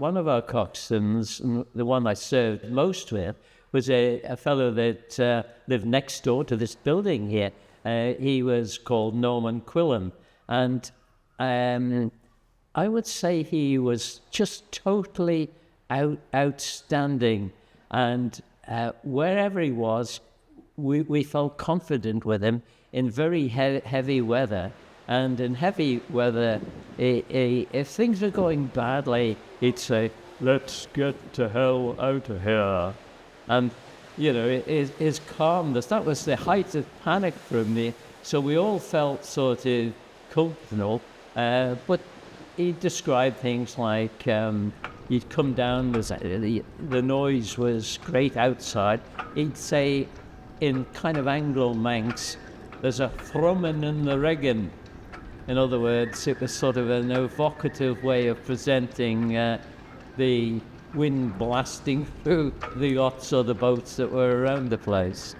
one of our coxswains, and the one I served most with, was a fellow that lived next door to this building here. He was called Norman Quillin, and I would say he was just totally outstanding. And wherever he was, we felt confident with him in very heavy weather. And in heavy weather, if things were going badly, he'd say, "Let's get to hell out of here." And, you know, his calmness, that was the height of panic from me. So we all felt sort of comfortable. But he described things like he'd come down, the noise was great outside. He'd say in kind of Anglo-Manx, "There's a thrumming in the rigging." In other words, it was sort of an evocative way of presenting the wind blasting through the yachts or the boats that were around the place.